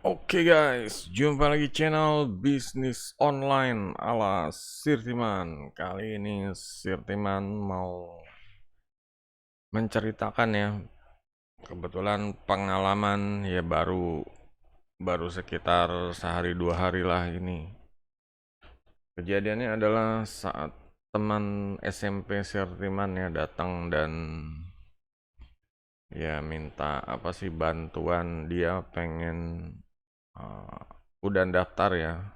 Oke guys, jumpa lagi channel bisnis online ala Sirtiman. Kali ini Sirtiman mau menceritakan ya, kebetulan pengalaman ya baru sekitar sehari 2 hari lah ini. Kejadiannya adalah saat teman SMP Sirtiman ya datang dan ya minta apa sih bantuan, dia pengen uh, udah daftar ya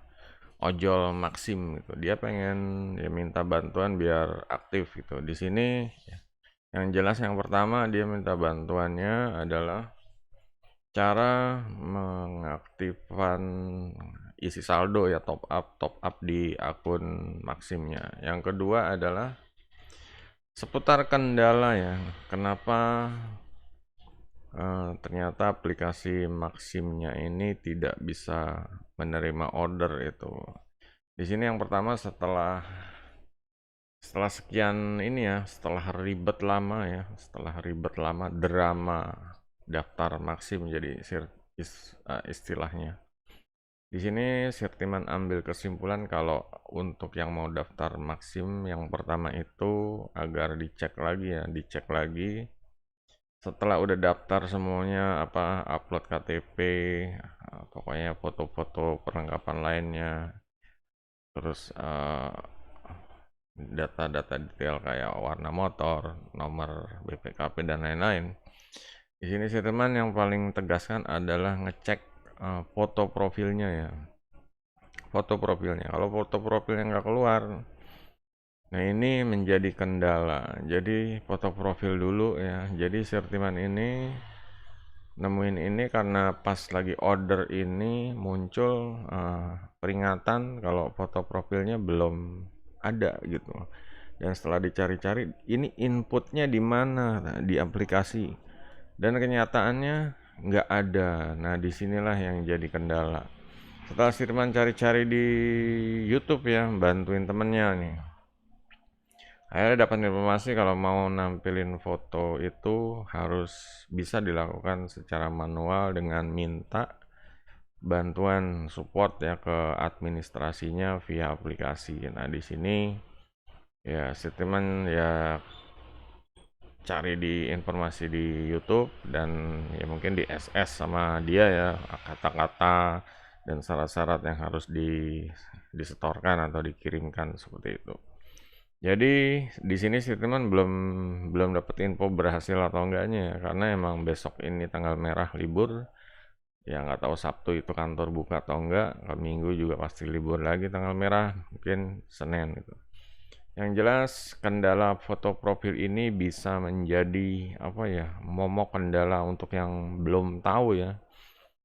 ojol Maxim gitu. Dia pengen ya minta bantuan biar aktif gitu. Di sini yang jelas yang pertama dia minta bantuannya adalah cara mengaktifkan isi saldo ya, top up di akun Maximnya. Yang kedua adalah seputar kendala ya. Kenapa ternyata aplikasi Maximnya ini tidak bisa menerima order itu. Di sini yang pertama setelah sekian ini ya, setelah ribet lama drama daftar Maxim jadi istilahnya. Di sini Sirtiman ambil kesimpulan kalau untuk yang mau daftar Maxim yang pertama itu agar dicek lagi setelah udah daftar semuanya apa upload KTP, pokoknya foto-foto perlengkapan lainnya, terus data-data detail kayak warna motor, nomor BPKP dan lain-lain. Di sini sih teman yang paling tegaskan adalah ngecek foto profilnya ya. Foto profilnya. Kalau foto profilnya nggak keluar, nah ini menjadi kendala. Jadi foto profil dulu ya. Jadi Sirtiman ini nemuin ini karena pas lagi order ini muncul peringatan kalau foto profilnya belum ada gitu. Dan setelah dicari-cari, ini inputnya di mana? Nah, di aplikasi. Dan kenyataannya nggak ada. Nah, disinilah yang jadi kendala. Setelah Firman cari-cari di YouTube ya, bantuin temennya nih. Akhirnya dapat informasi kalau mau nampilin foto itu harus bisa dilakukan secara manual dengan minta bantuan support ya ke administrasinya via aplikasi. Nah, di sini ya Setiman ya cari di informasi di YouTube dan ya mungkin di SS sama dia ya kata-kata dan syarat-syarat yang harus disetorkan atau dikirimkan seperti itu. Jadi di sini sih teman belum belum dapat info berhasil atau enggaknya ya, karena emang besok ini tanggal merah libur. Ya nggak tahu Sabtu itu kantor buka atau enggak. Kalau Minggu juga pasti libur lagi tanggal merah, mungkin Senin gitu. Yang jelas kendala foto profil ini bisa menjadi apa ya, momok kendala untuk yang belum tahu ya.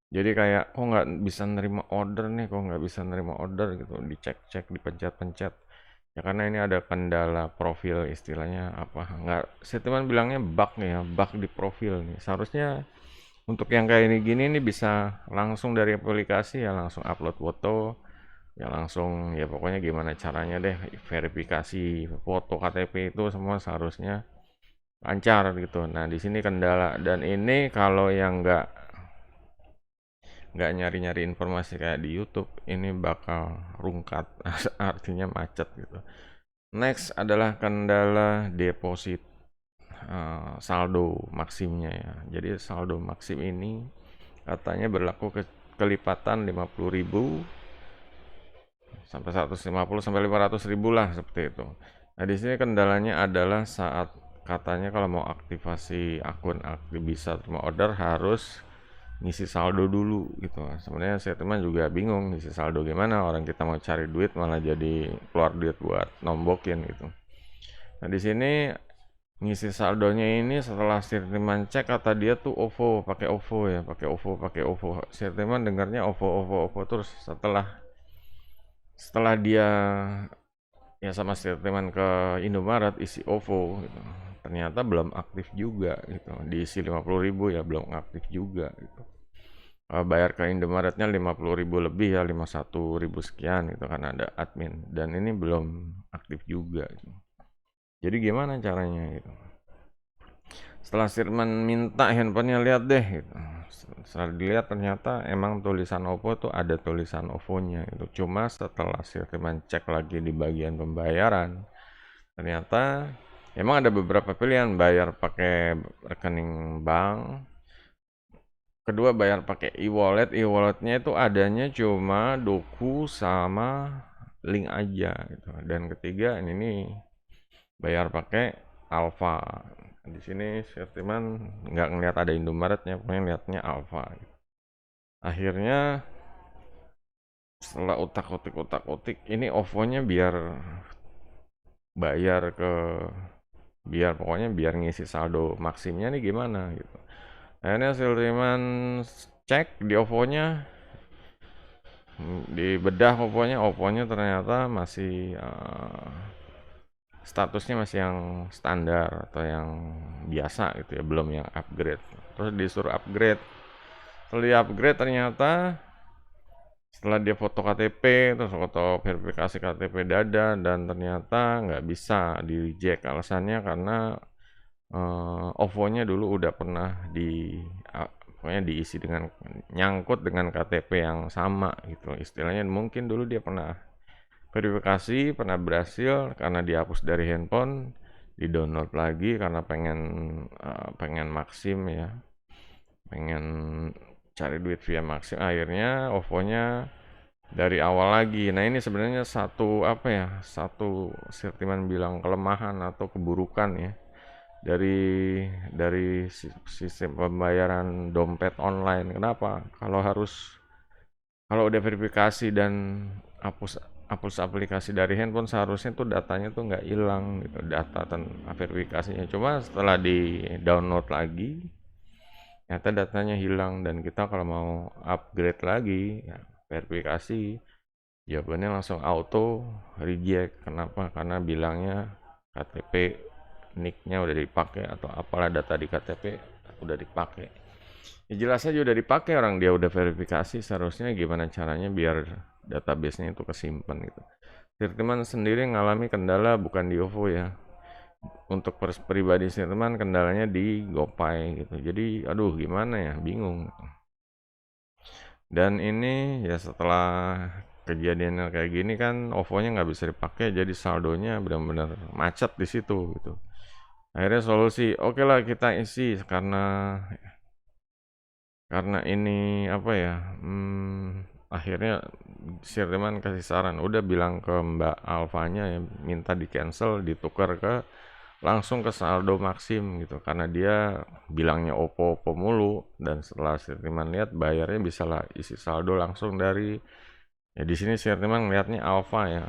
Jadi kayak kok nggak bisa nerima order nih, kok nggak bisa nerima order gitu, dicek-cek, dipencet-pencet. Ya karena ini ada kendala profil istilahnya apa? Nggak, saya teman bilangnya bug nih ya, bug di profil nih. Seharusnya untuk yang kayak ini gini nih bisa langsung dari aplikasi ya langsung upload foto, ya langsung ya pokoknya gimana caranya deh verifikasi foto KTP itu semua seharusnya lancar gitu. Nah di sini kendala dan ini kalau yang nggak nyari-nyari informasi kayak di YouTube ini bakal rungkat artinya macet gitu. Next adalah kendala deposit saldo maksimnya ya. Jadi saldo maksim ini katanya berlaku kelipatan 50.000 sampai 150 sampai 500.000 lah seperti itu. Nah, di sini kendalanya adalah saat katanya kalau mau aktivasi akun aktif bisa terima order harus ngisi saldo dulu gitu. Sebenarnya saya teman juga bingung ngisi saldo gimana, orang kita mau cari duit malah jadi keluar duit buat nombokin gitu. Nah, di sini ngisi saldonya ini setelah Sirtiman cek kata dia tuh OVO, pakai OVO ya, pakai OVO, pakai OVO. Sirtiman dengarnya OVO, OVO, OVO terus setelah dia ya sama Sirtiman ke Indomaret isi OVO gitu. Ternyata belum aktif juga gitu. Diisi 50.000 ya belum aktif juga gitu. Bayar ke Indomaretnya 50.000 lebih ya 51.000 sekian gitu kan ada admin dan ini belum aktif juga gitu. Jadi gimana caranya gitu. Setelah Sirman minta handphonenya, lihat deh gitu. Setelah dilihat ternyata emang tulisan OVO tuh ada tulisan OVO-nya gitu. Cuma setelah Sirman cek lagi di bagian pembayaran, ternyata emang ada beberapa pilihan, bayar pakai rekening bank, kedua bayar pakai e-wallet. E-walletnya itu adanya cuma Doku sama link aja gitu. Dan ketiga ini nih, bayar pakai Alfa. Di sini Sirtiman nggak ngeliat ada Indomaretnya, pokoknya liatnya Alfa. Akhirnya setelah utak-utik ini OVO-nya bayar ke pokoknya biar ngisi saldo maksimnya nih gimana gitu. Akhirnya Sirtiman cek di OVO-nya, di bedah OVO-nya ternyata masih statusnya masih yang standar atau yang biasa gitu ya, belum yang upgrade. Terus disuruh upgrade. Setelah di upgrade ternyata setelah dia foto KTP, terus foto verifikasi KTP dada, dan ternyata nggak bisa di reject. Alasannya karena OVO-nya dulu udah pernah pokoknya diisi dengan nyangkut dengan KTP yang sama gitu. Istilahnya mungkin dulu dia pernah verifikasi, pernah berhasil, karena dihapus dari handphone, di-download lagi karena pengen maksim ya, pengen cari duit via maksim, akhirnya OVO-nya dari awal lagi. Nah, ini sebenarnya satu Sirtiman bilang kelemahan atau keburukan ya dari sistem pembayaran dompet online. Kenapa? Kalau udah verifikasi dan hapus hapus aplikasi dari handphone, seharusnya tuh datanya tuh nggak hilang gitu, data verifikasinya. Cuma setelah di download lagi, ternyata datanya hilang, dan kita kalau mau upgrade lagi ya, verifikasi, jawabannya langsung auto reject. Kenapa? Karena bilangnya KTP nicknya udah dipakai atau apalah, data di KTP udah dipakai. Ya jelas aja udah dipakai, orang dia udah verifikasi, seharusnya gimana caranya biar database-nya itu kesimpan gitu. Sirtiman sendiri ngalami kendala bukan di OVO ya. Untuk pribadi Sirtiman kendalanya di GoPay gitu. Jadi aduh gimana ya, bingung. Dan ini ya setelah kejadian kayak gini kan OVO-nya nggak bisa dipakai, jadi saldonya benar-benar macet di situ gitu. Akhirnya solusi, oke lah kita isi, karena ini apa ya, akhirnya Sirteman kasih saran, udah bilang ke Mbak Alfanya ya, minta di cancel, ditukar langsung ke saldo Maxim gitu, karena dia bilangnya Oppo mulu, dan setelah Sirteman lihat bayarnya bisa lah isi saldo langsung dari, ya di sini Sirteman ngeliatnya Alfa ya,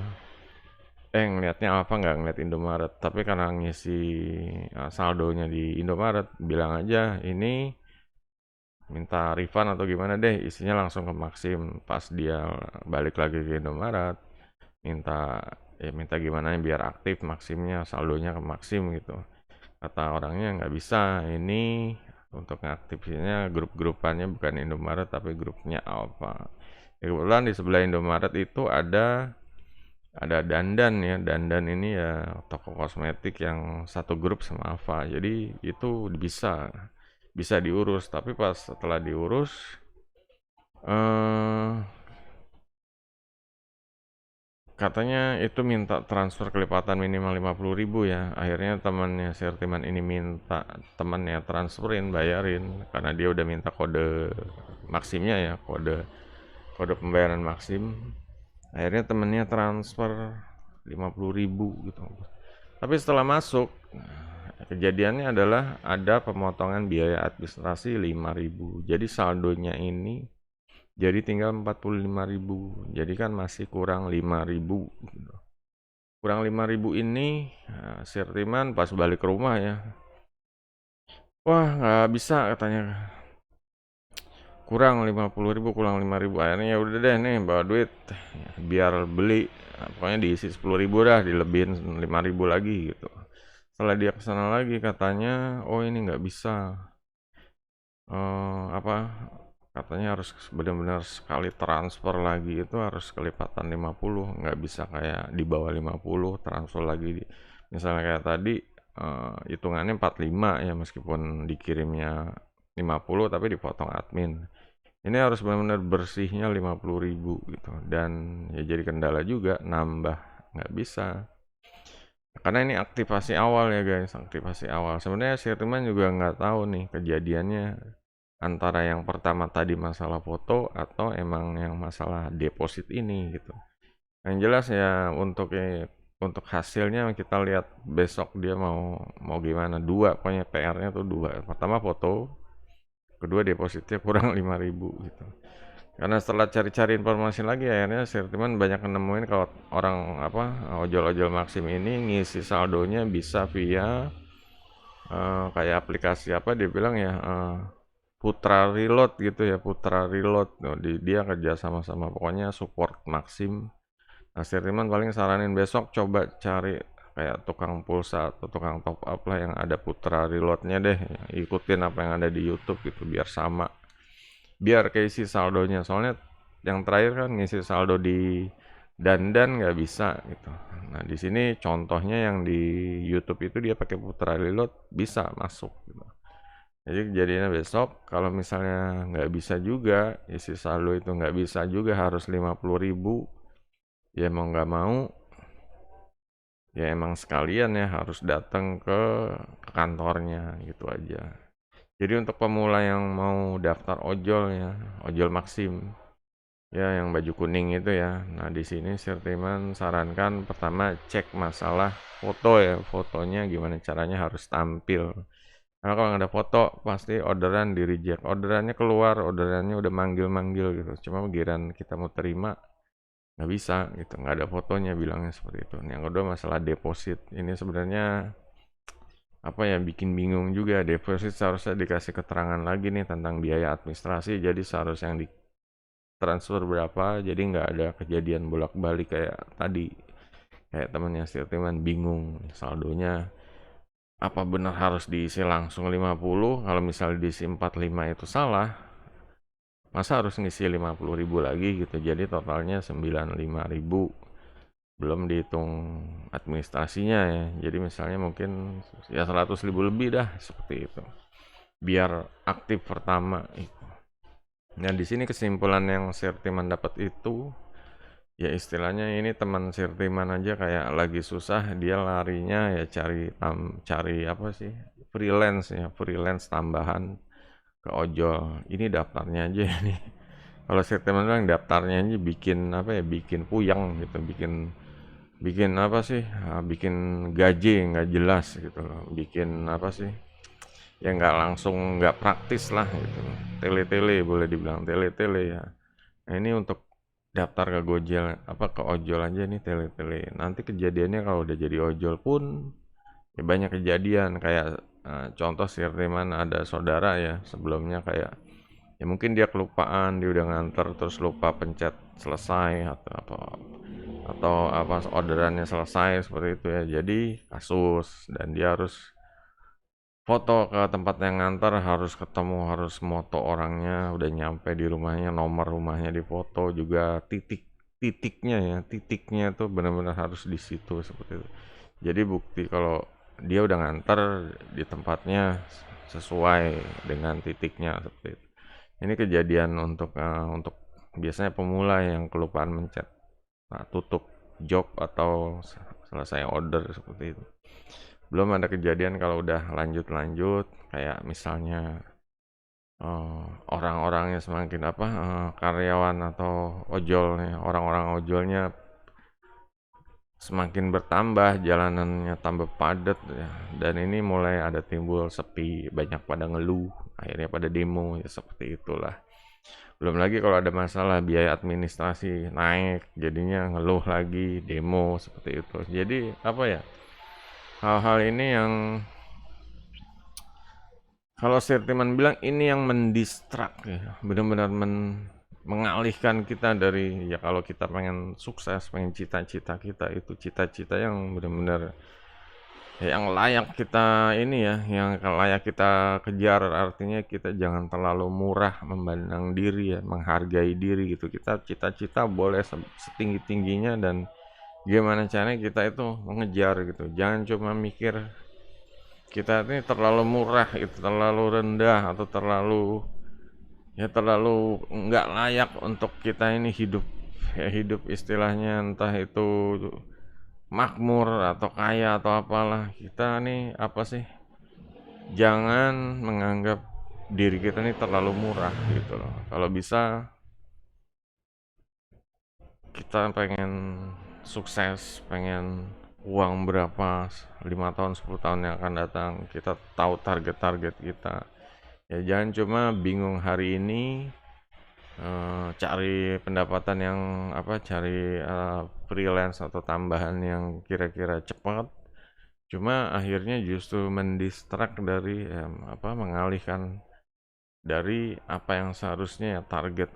ngeliatnya Alfa, nggak ngeliat Indomaret, tapi karena ngisi saldonya di Indomaret, bilang aja ini minta refund atau gimana deh, isinya langsung ke Maxim. Pas dia balik lagi ke Indomaret, minta gimana biar aktif Maximnya, saldonya ke Maxim gitu. Kata orangnya nggak bisa, ini untuk ngaktifnya grup-grupannya bukan Indomaret tapi grupnya Alfa. Ya, kebetulan di sebelah Indomaret itu ada Dandan ya. Dandan ini ya toko kosmetik yang satu grup sama Alfa, jadi itu bisa diurus. Tapi pas setelah diurus, eh katanya itu minta transfer kelipatan minimal 50.000 ya. Akhirnya temannya Sirtiman ini minta temannya transferin, bayarin, karena dia udah minta kode maksimnya ya, kode kode pembayaran maksim. Akhirnya temennya transfer 50.000 gitu. Tapi setelah masuk, kejadiannya adalah ada pemotongan biaya administrasi 5.000. Jadi saldonya ini jadi tinggal 45.000. Jadi kan masih kurang 5.000 gitu. Kurang 5.000 ini, Sirtiman pas balik ke rumah ya, wah nggak bisa katanya, kurang 50.000, kurang 5.000. Akhirnya ya udah deh nih bawa duit biar beli, pokoknya diisi 10.000 dah, dilebihin 5.000 lagi gitu. Setelah dia kesana lagi katanya, oh ini nggak bisa, apa, katanya harus benar-benar sekali transfer lagi itu harus kelipatan 50, nggak bisa kayak di bawah 50 transfer lagi. Misalnya kayak tadi hitungannya 45 ya, meskipun dikirimnya 50 tapi dipotong admin. Ini harus benar-benar bersihnya 50.000 gitu, dan ya jadi kendala juga nambah nggak bisa. Karena ini aktivasi awal ya guys, aktivasi awal. Sebenarnya Sirtiman juga nggak tahu nih kejadiannya antara yang pertama tadi masalah foto atau emang yang masalah deposit ini gitu. Yang jelas ya untuk hasilnya kita lihat besok dia mau mau gimana. Dua, pokoknya PR-nya tuh dua. Pertama foto, kedua depositnya kurang 5.000 gitu. Karena setelah cari-cari informasi lagi akhirnya Sirtiman banyak nemuin kalau orang apa ojol-ojol Maxim ini ngisi saldonya bisa via kayak aplikasi apa dia bilang ya, Putra Reload gitu ya, Putra Reload. Nah, dia kerja sama-sama pokoknya support Maxim. Nah, Sirtiman paling saranin besok coba cari kayak tukang pulsa atau tukang top up lah yang ada Putra Reloadnya deh. Ikutin apa yang ada di YouTube gitu biar sama. Biar keisi saldonya. Soalnya yang terakhir kan ngisi saldo di Dandan nggak bisa gitu. Nah, di sini contohnya yang di YouTube itu dia pakai Putra Reload bisa masuk gitu. Jadi kejadiannya besok kalau misalnya nggak bisa juga isi saldo itu nggak bisa juga harus 50.000, ya mau nggak mau ya emang sekalian ya harus datang ke kantornya gitu aja. Jadi untuk pemula yang mau daftar ojol ya, ojol Maxim ya yang baju kuning itu ya. Nah, di sini Sirtiman sarankan pertama cek masalah foto ya, fotonya gimana caranya harus tampil. Karena kalau nggak ada foto pasti orderan di reject. Orderannya keluar, orderannya udah manggil-manggil gitu. Cuma giran kita mau terima nggak bisa gitu, nggak ada fotonya bilangnya seperti itu. Yang kedua masalah deposit. Ini sebenarnya apa ya bikin bingung juga. Deposit seharusnya dikasih keterangan lagi nih tentang biaya administrasi. Jadi seharusnya yang ditransfer berapa. Jadi nggak ada kejadian bolak-balik kayak tadi. Kayak temennya Sirtiman bingung saldonya apa benar harus diisi langsung 50. Kalau misalnya diisi 45 itu salah, masa harus ngisi 50.000 lagi gitu. Jadi totalnya 95.000, belum dihitung administrasinya ya. Jadi misalnya mungkin ya 100.000 lebih dah seperti itu. Biar aktif pertama itu. Nah, di sini kesimpulan yang Sirtiman dapat itu ya istilahnya ini teman Sirtiman aja kayak lagi susah dia larinya ya cari apa sih? Freelance ya, freelance tambahan ke ojol. Ini daftarnya aja ini. Kalau Sirtiman bilang daftarnya aja bikin apa ya? Bikin puyeng gitu, bikin bikin apa sih? Bikin gaji nggak jelas gitu loh. Bikin apa sih? Ya nggak langsung nggak praktis lah gitu. Tele-tele boleh dibilang tele-tele ya. Nah, ini untuk daftar ke Gojek apa ke ojol aja nih tele-tele. Nanti kejadiannya kalau udah jadi ojol pun ya banyak kejadian kayak contoh Sirtiman ada saudara ya sebelumnya kayak ya mungkin dia kelupaan dia udah nganter terus lupa pencet selesai atau apa orderannya selesai seperti itu ya. Jadi kasus dan dia harus foto ke tempat yang nganter, harus ketemu, harus moto orangnya, udah nyampe di rumahnya, nomor rumahnya difoto juga, titiknya ya, titiknya tuh benar-benar harus di situ seperti itu. Jadi bukti kalau dia udah nganter di tempatnya sesuai dengan titiknya seperti itu. Ini kejadian untuk biasanya pemula yang kelupaan mencet tutup job atau selesai order seperti itu. Belum ada kejadian kalau udah lanjut-lanjut kayak misalnya orang-orangnya semakin apa karyawan atau ojolnya orang-orang ojolnya semakin bertambah, jalanannya tambah padat ya. Dan ini mulai ada timbul sepi, banyak pada ngeluh, akhirnya pada demo ya seperti itulah. Belum lagi kalau ada masalah biaya administrasi naik, jadinya ngeluh lagi, demo seperti itu. Jadi apa ya? Hal-hal ini yang kalau Sirtiman bilang ini yang mendistrak ya, benar-benar mengalihkan kita dari ya kalau kita pengen sukses, pengen cita-cita kita itu cita-cita yang benar-benar ya, yang layak kita ini ya, yang layak kita kejar. Artinya kita jangan terlalu murah memandang diri ya, menghargai diri gitu. Kita cita-cita boleh setinggi-tingginya dan gimana caranya kita itu mengejar gitu. Jangan cuma mikir kita ini terlalu murah, itu terlalu rendah atau terlalu nggak layak untuk kita ini hidup, ya hidup istilahnya entah itu makmur atau kaya atau apalah. Kita nih apa sih? Jangan menganggap diri kita ini terlalu murah gitu loh. Kalau bisa kita pengen sukses, pengen uang berapa 5 tahun, 10 tahun yang akan datang, kita tahu target-target kita. Ya jangan cuma bingung hari ini cari pendapatan yang cari freelance atau tambahan yang kira-kira cepat. Cuma akhirnya justru mendistrak dari mengalihkan dari apa yang seharusnya ya target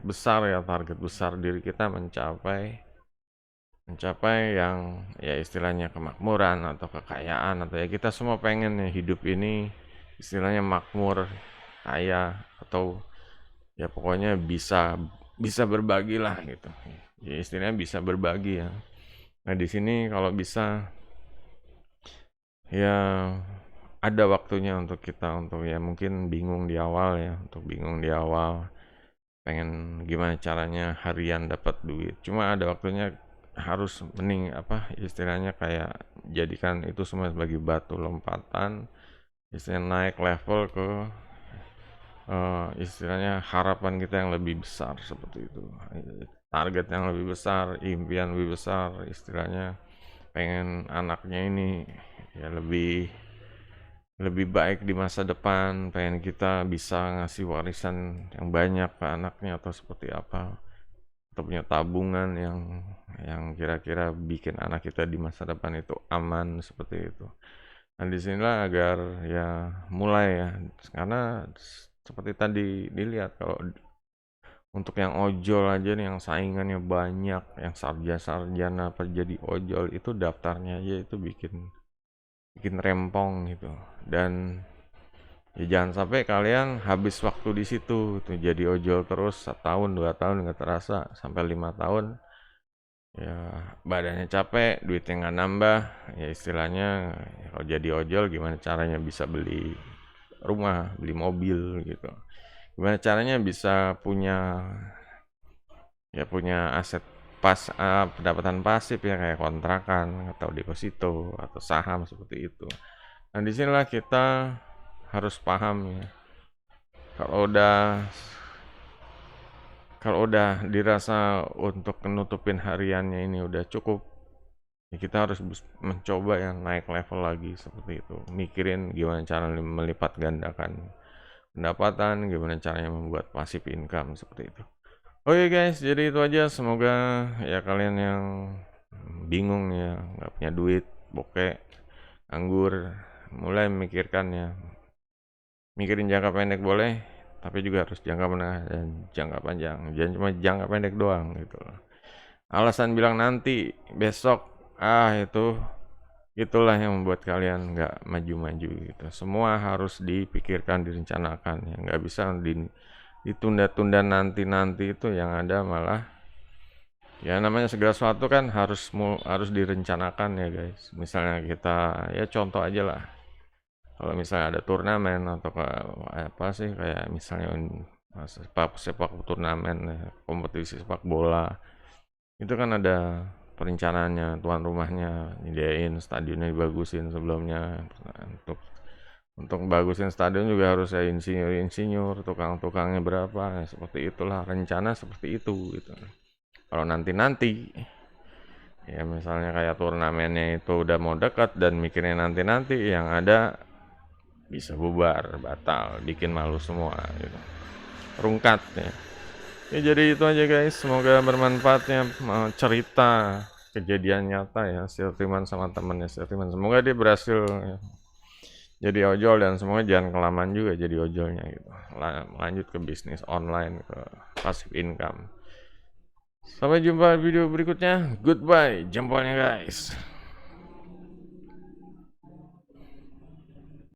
besar diri kita mencapai yang ya istilahnya kemakmuran atau kekayaan atau ya kita semua pengen ya hidup ini istilahnya makmur, kaya atau ya pokoknya bisa bisa berbagi lah gitu. Ya istilahnya bisa berbagi ya. Nah di sini kalau bisa ya ada waktunya untuk kita untuk ya mungkin bingung di awal ya, untuk bingung di awal pengen gimana caranya harian dapat duit. Cuma ada waktunya harus mending istilahnya kayak jadikan itu semua sebagai batu lompatan, istilahnya naik level ke istilahnya harapan kita yang lebih besar seperti itu. Target yang lebih besar, impian lebih besar, istilahnya pengen anaknya ini ya lebih lebih baik di masa depan, pengen kita bisa ngasih warisan yang banyak ke anaknya atau seperti apa, atau punya tabungan yang kira-kira bikin anak kita di masa depan itu aman seperti itu. Nah disinilah agar ya mulai ya, karena seperti tadi dilihat kalau untuk yang ojol aja nih yang saingannya banyak, yang sarjana apa jadi ojol itu daftarnya aja itu bikin bikin rempong gitu. Dan ya jangan sampai kalian habis waktu di situ tuh jadi ojol terus setahun 2 tahun nggak terasa sampai 5 tahun ya badannya capek duitnya nggak nambah ya istilahnya ya kalau jadi ojol gimana caranya bisa beli rumah beli mobil gitu gimana caranya bisa punya aset pendapatan pasif ya kayak kontrakan atau deposito atau saham seperti itu. Nah disinilah kita harus paham ya. Kalau udah kalau udah dirasa untuk nutupin hariannya ini udah cukup, ya kita harus mencoba yang naik level lagi seperti itu. Mikirin gimana cara melipat gandakan pendapatan, gimana caranya membuat passive income seperti itu. Oke guys, jadi itu aja. Semoga ya kalian yang bingung ya, nggak punya duit, bokeh, anggur, mulai memikirkan ya. Mikirin jangka pendek boleh, tapi juga harus jangka menengah dan jangka panjang. Jangan cuma jangka pendek doang gitu loh. Alasan bilang nanti, besok, itulah yang membuat kalian nggak maju-maju gitu. Semua harus dipikirkan, direncanakan ya. Nggak bisa ditunda-tunda nanti-nanti itu yang ada malah ya namanya segala sesuatu kan harus direncanakan ya guys. Misalnya kita ya contoh aja lah. Kalau misalnya ada turnamen atau apa sih kayak misalnya sepak turnamen ya, kompetisi sepak bola itu kan ada perencanaannya tuan rumahnya nyediain stadionnya dibagusin sebelumnya untuk bagusin stadion juga harus ya insinyur tukang-tukangnya berapa ya, seperti itulah rencana seperti itu gitu. Kalau nanti ya misalnya kayak turnamennya itu udah mau dekat dan mikirnya nanti yang ada bisa bubar, batal, bikin malu semua gitu. Rungkat ya. Ya jadi itu aja guys, semoga bermanfaatnya cerita kejadian nyata ya Siltiman sama temannya Siltiman. Semoga dia berhasil ya, jadi ojol dan semoga jangan kelamaan juga jadi ojolnya gitu. Lanjut ke bisnis online, ke passive income. Sampai jumpa video berikutnya. Goodbye, jempolnya guys.